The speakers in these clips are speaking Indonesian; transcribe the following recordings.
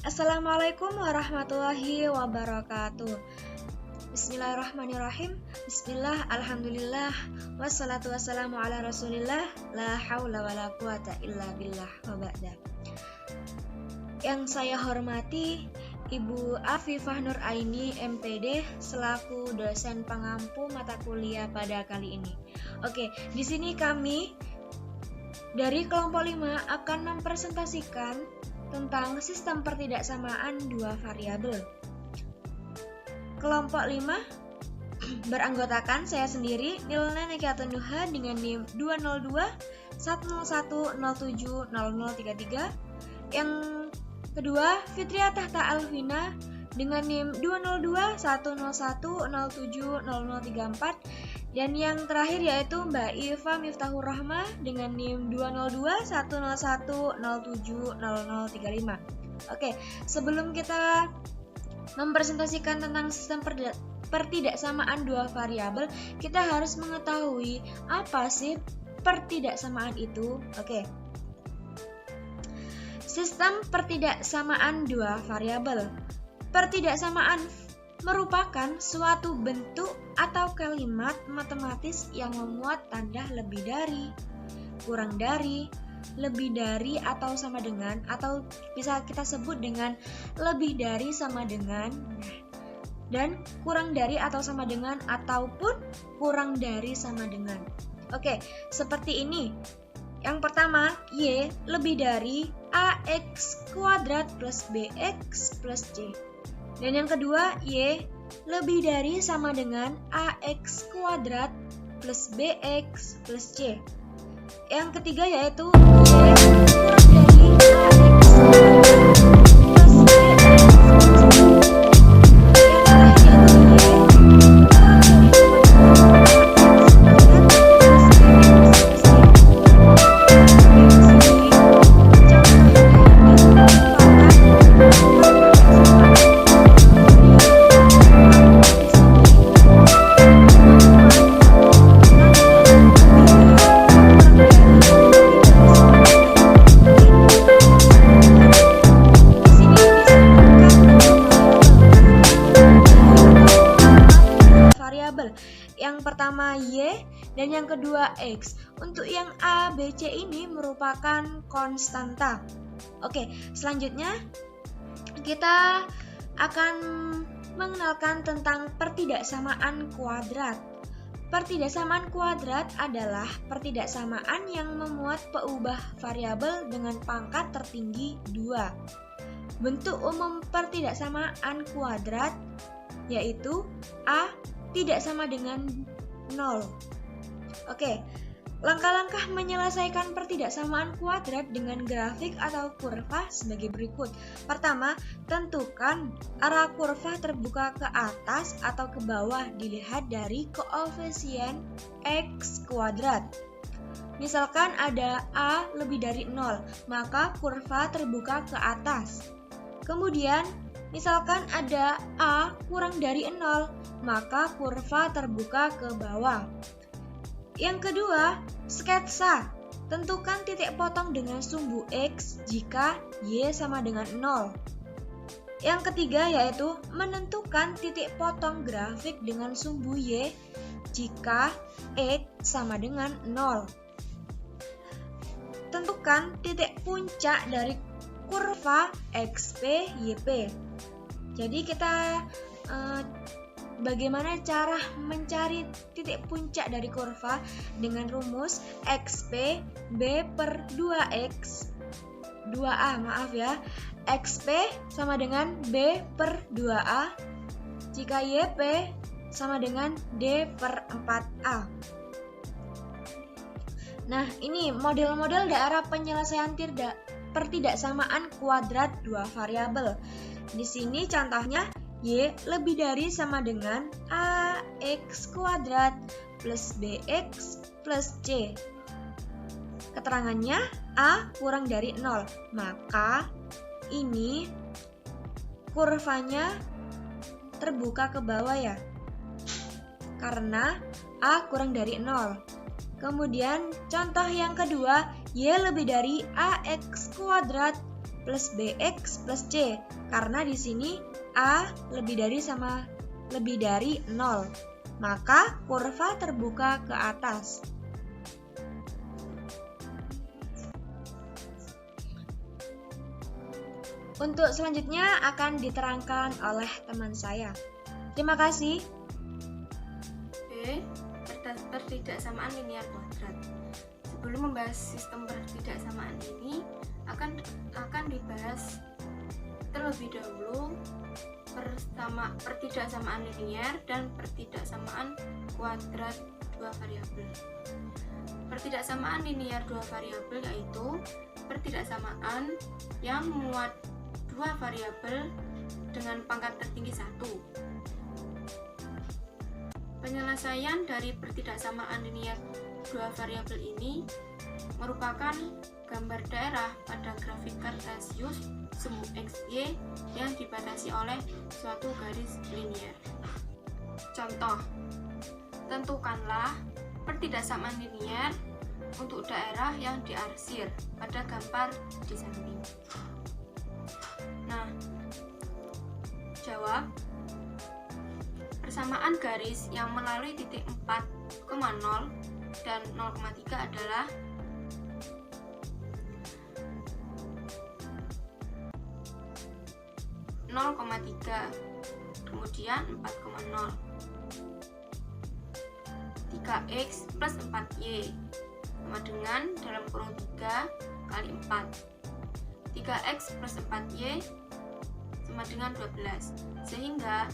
Assalamualaikum warahmatullahi wabarakatuh. Bismillahirrahmanirrahim. Bismillah, alhamdulillah, wassalatu wassalamu ala rasulillah, la hawla wa la quwata illa billah wa ba'da. Yang saya hormati Ibu Afifah Nur Aini MPD selaku dosen pengampu mata kuliah pada kali ini. Oke, di sini kami dari kelompok 5 akan mempresentasikan tentang sistem pertidaksamaan dua variabel. Kelompok 5 beranggotakan saya sendiri, Nilna Nekatun Nuha dengan NIM 202-101-07-0033. Yang kedua, Fitria Tahta Alvina dengan NIM 202-101-07-0034. Dan yang terakhir yaitu Mbak Iva Miftahur Rahmah dengan NIM 202-101-07-0035. Oke, sebelum kita mempresentasikan tentang sistem pertidaksamaan dua variabel, kita harus mengetahui apa sih pertidaksamaan itu. Oke. Sistem pertidaksamaan dua variabel. Pertidaksamaan merupakan suatu bentuk atau kalimat matematis yang memuat tanda lebih dari, kurang dari, lebih dari atau sama dengan, atau bisa kita sebut dengan lebih dari sama dengan, dan kurang dari atau sama dengan, ataupun kurang dari sama dengan. Oke, seperti ini. Yang pertama, Y lebih dari AX kuadrat plus BX plus C. Dan yang kedua, Y lebih dari sama dengan AX kuadrat plus BX plus C. Yang ketiga yaitu Y kurang dari AX kuadrat plus BX plus C. Yang pertama Y dan yang kedua X. Untuk yang A, B, C ini merupakan konstanta. Oke, selanjutnya kita akan mengenalkan tentang pertidaksamaan kuadrat. Pertidaksamaan kuadrat adalah pertidaksamaan yang memuat peubah variabel dengan pangkat tertinggi 2. Bentuk umum pertidaksamaan kuadrat yaitu A tidak sama dengan 0. Oke, langkah-langkah menyelesaikan pertidaksamaan kuadrat dengan grafik atau kurva sebagai berikut. Pertama, tentukan arah kurva terbuka ke atas atau ke bawah dilihat dari koefisien X kuadrat. Misalkan ada A lebih dari 0, maka kurva terbuka ke atas. Kemudian, misalkan ada A kurang dari 0, maka kurva terbuka ke bawah. Yang kedua, sketsa. Tentukan titik potong dengan sumbu X jika Y sama dengan 0. Yang ketiga yaitu menentukan titik potong grafik dengan sumbu Y jika X sama dengan 0. Tentukan titik puncak dari kurva XP YP. Jadi kita bagaimana cara mencari titik puncak dari kurva dengan rumus XP B per 2X 2A, maaf ya, XP sama dengan B per 2A jika YP sama dengan D per 4A. Nah, ini model-model daerah penyelesaian pertidaksamaan kuadrat dua variabel. Di sini contohnya Y lebih dari sama dengan AX kuadrat plus BX plus C. Keterangannya A kurang dari 0, maka ini kurvanya terbuka ke bawah ya, karena A kurang dari 0. Kemudian contoh yang kedua, Y lebih dari AX kuadrat plus bx plus c, karena di sini a lebih dari 0, maka kurva terbuka ke atas. Untuk selanjutnya akan diterangkan oleh teman saya. Terima kasih. B. Pertidaksamaan linier kuadrat. Sebelum membahas sistem pertidaksamaan ini, akan dibahas terlebih dahulu pertidaksamaan linier dan pertidaksamaan kuadrat dua variabel. Pertidaksamaan linier dua variabel yaitu pertidaksamaan yang memuat dua variabel dengan pangkat tertinggi 1. Penyelesaian dari pertidaksamaan linier dua variabel ini merupakan gambar daerah pada grafik Cartesius sumbu XY yang dibatasi oleh suatu garis linier. Contoh, tentukanlah pertidaksamaan linier untuk daerah yang diarsir pada gambar di samping. Nah, jawab. Persamaan garis yang melalui titik 4,0 dan 0,3 adalah kemudian 4,0 3x plus 4y sama dengan dalam kurung 3 kali 4. 3x plus 4y sama dengan 12, sehingga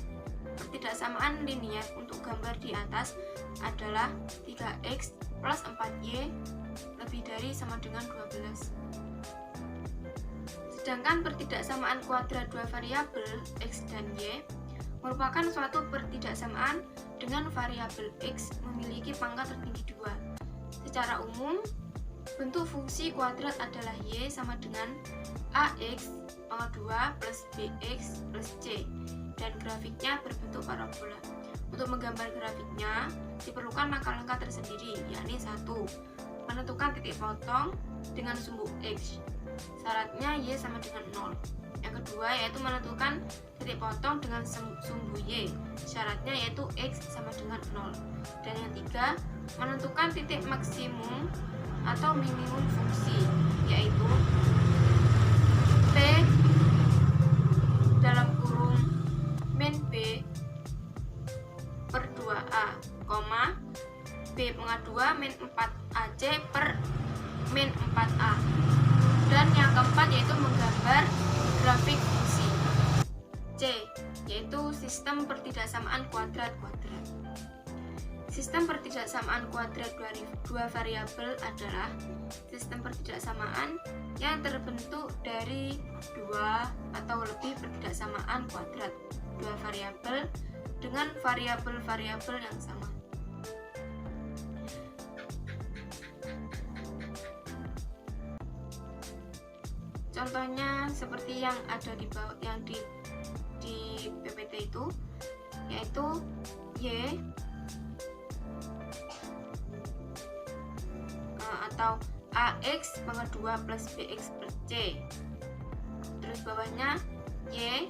pertidaksamaan linier untuk gambar di atas adalah 3x plus 4y lebih dari sama dengan 12. Sedangkan pertidaksamaan kuadrat dua variabel x dan y merupakan suatu pertidaksamaan dengan variabel x memiliki pangkat tertinggi 2. Secara umum, bentuk fungsi kuadrat adalah y sama dengan ax pangkat 2 plus bx plus c, dan grafiknya berbentuk parabola. Untuk menggambar grafiknya diperlukan langkah-langkah tersendiri, yakni 1. Menentukan titik potong dengan sumbu x. Syaratnya y sama dengan 0. Yang kedua yaitu menentukan titik potong dengan sumbu y. Syaratnya yaitu x sama dengan 0. Dan yang ketiga, menentukan titik maksimum atau minimum fungsi, yaitu p dalam kurung min b per 2a, b pangkat 2 min 4ac per min 4a. Dan yang keempat yaitu menggambar grafik fungsi. C, yaitu sistem pertidaksamaan kuadrat-kuadrat. Sistem pertidaksamaan kuadrat dua variabel adalah sistem pertidaksamaan yang terbentuk dari dua atau lebih pertidaksamaan kuadrat dua variabel dengan variabel-variabel yang sama. Contohnya seperti yang ada di bawah, yang di PPT itu, yaitu y atau ax pangkat 2 plus bx plus c. Terus bawahnya y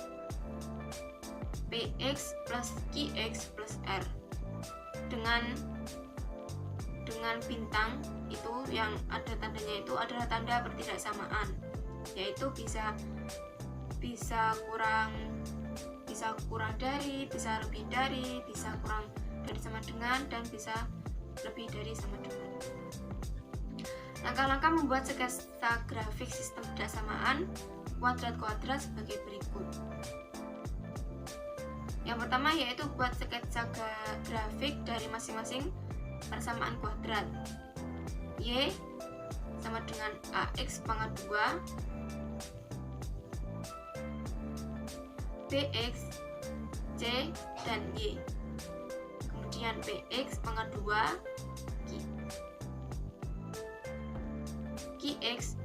px plus qx plus r dengan bintang itu yang ada tandanya itu adalah tanda pertidaksamaan, yaitu bisa kurang dari, bisa lebih dari, bisa kurang dari sama dengan, dan bisa lebih dari sama dengan. Langkah-langkah membuat sketsa grafik sistem pertidaksamaan kuadrat-kuadrat sebagai berikut. Yang pertama yaitu buat sketsa grafik dari masing-masing persamaan kuadrat. Y sama dengan ax pangkat 2, bx, c, dan y. Kemudian bx pangkat 2, qx,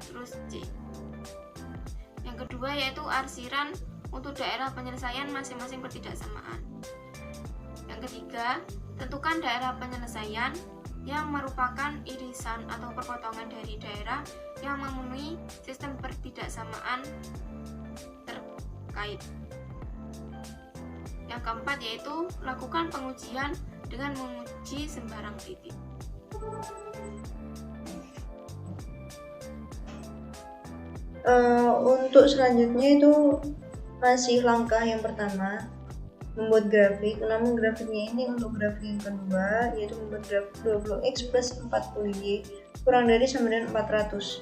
terus c. Yang kedua yaitu arsiran untuk daerah penyelesaian masing-masing pertidaksamaan. Yang ketiga, tentukan daerah penyelesaian yang merupakan irisan atau perpotongan dari daerah yang memenuhi sistem pertidaksamaan terkait. Yang keempat yaitu lakukan pengujian dengan menguji sembarang titik. Untuk selanjutnya itu masih langkah yang pertama, membuat grafik. Namun grafiknya ini untuk grafik yang kedua, yaitu membuat grafik 20x plus 40y kurang dari sama dengan 400.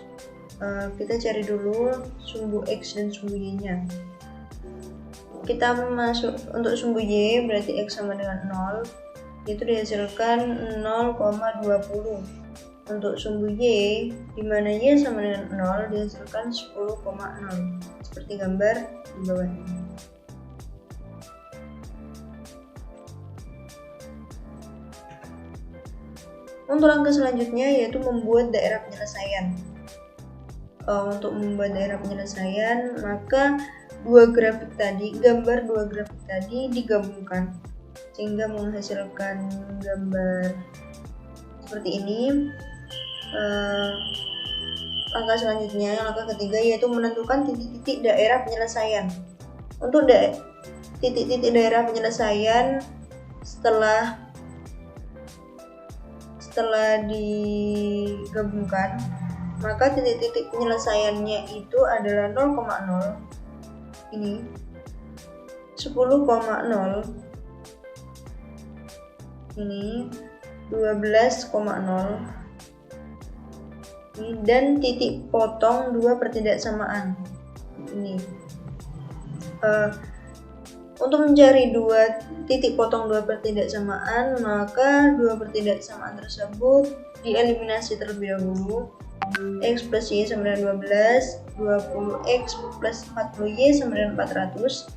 Kita cari dulu sumbu x dan sumbu y nya. Kita masuk untuk sumbu y berarti x sama dengan 0, itu dihasilkan 0,20. Untuk sumbu y, di mana y sama dengan 0, dihasilkan 10,0 seperti gambar di bawah ini. Untuk langkah selanjutnya yaitu membuat daerah penyelesaian. Untuk membuat daerah penyelesaian, maka gambar dua grafik tadi digabungkan sehingga menghasilkan gambar seperti ini. Langkah selanjutnya, langkah ketiga, yaitu menentukan titik-titik daerah penyelesaian. Untuk titik-titik daerah penyelesaian setelah digabungkan, maka titik-titik penyelesaiannya itu adalah 0,0, ini 10,0, ini 12,0, dan titik potong 2 pertidaksamaan ini. Untuk mencari titik potong 2 pertidaksamaan, maka 2 pertidaksamaan tersebut dieliminasi terlebih dahulu. X plus y sama dengan 12, 20x plus 40y sama dengan 400.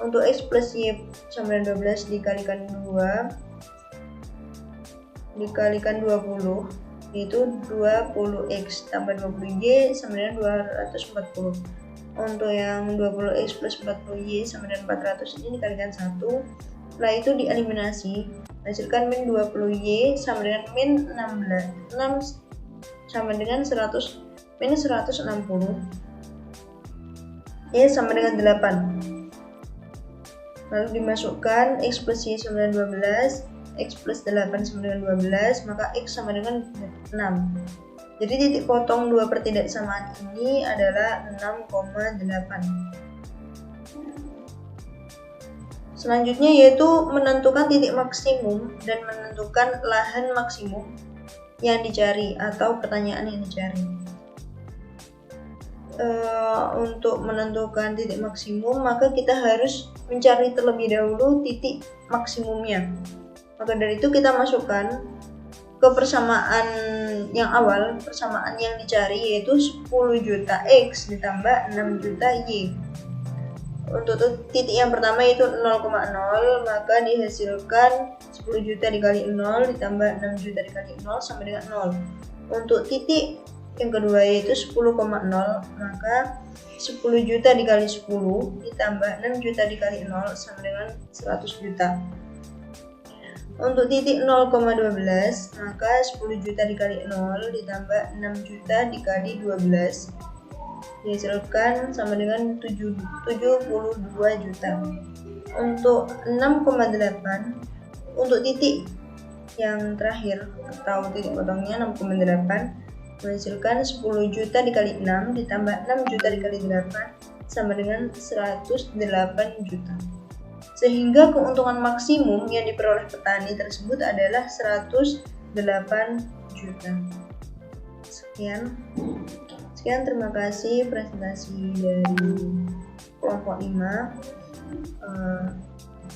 Untuk x plus y sama dengan 12 dikalikan 2 dikalikan 20, yaitu 20x tambah 20y sama dengan 240. Untuk yang 20x plus 40y sama dengan 400 ini dikalikan 1. Setelah itu dieliminasi, hasilkan min 20y sama dengan min 6 sama dengan 100 min 160, y sama dengan 8. Lalu dimasukkan x plus y sama dengan 12, x plus 8 sama dengan 12, maka x sama dengan 6. Jadi titik potong 2 pertidaksamaan ini adalah 6,8. Selanjutnya yaitu menentukan titik maksimum dan menentukan lahan maksimum yang dicari atau pertanyaan yang dicari. Untuk menentukan titik maksimum, maka kita harus mencari terlebih dahulu titik maksimumnya. Maka dari itu kita masukkan ke persamaan yang awal, persamaan yang dicari yaitu 10 juta X ditambah 6 juta Y. Untuk titik yang pertama yaitu 0,0, maka dihasilkan 10 juta dikali 0 ditambah 6 juta dikali 0 sama dengan 0. Untuk titik yang kedua yaitu 10,0, maka 10 juta dikali 10 ditambah 6 juta dikali 0 sama dengan 100 juta. Untuk titik 0,12, maka 10 juta dikali 0 ditambah 6 juta dikali 12 dihasilkan sama dengan 72 juta. Untuk 6,8, untuk titik yang terakhir atau titik potongnya 6,8 menghasilkan 10 juta dikali 6 ditambah 6 juta dikali 8 sama dengan 108 juta. Sehingga keuntungan maksimum yang diperoleh petani tersebut adalah 108 juta. Sekian, terima kasih presentasi dari kelompok 5.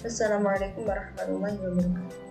Assalamualaikum warahmatullahi wabarakatuh.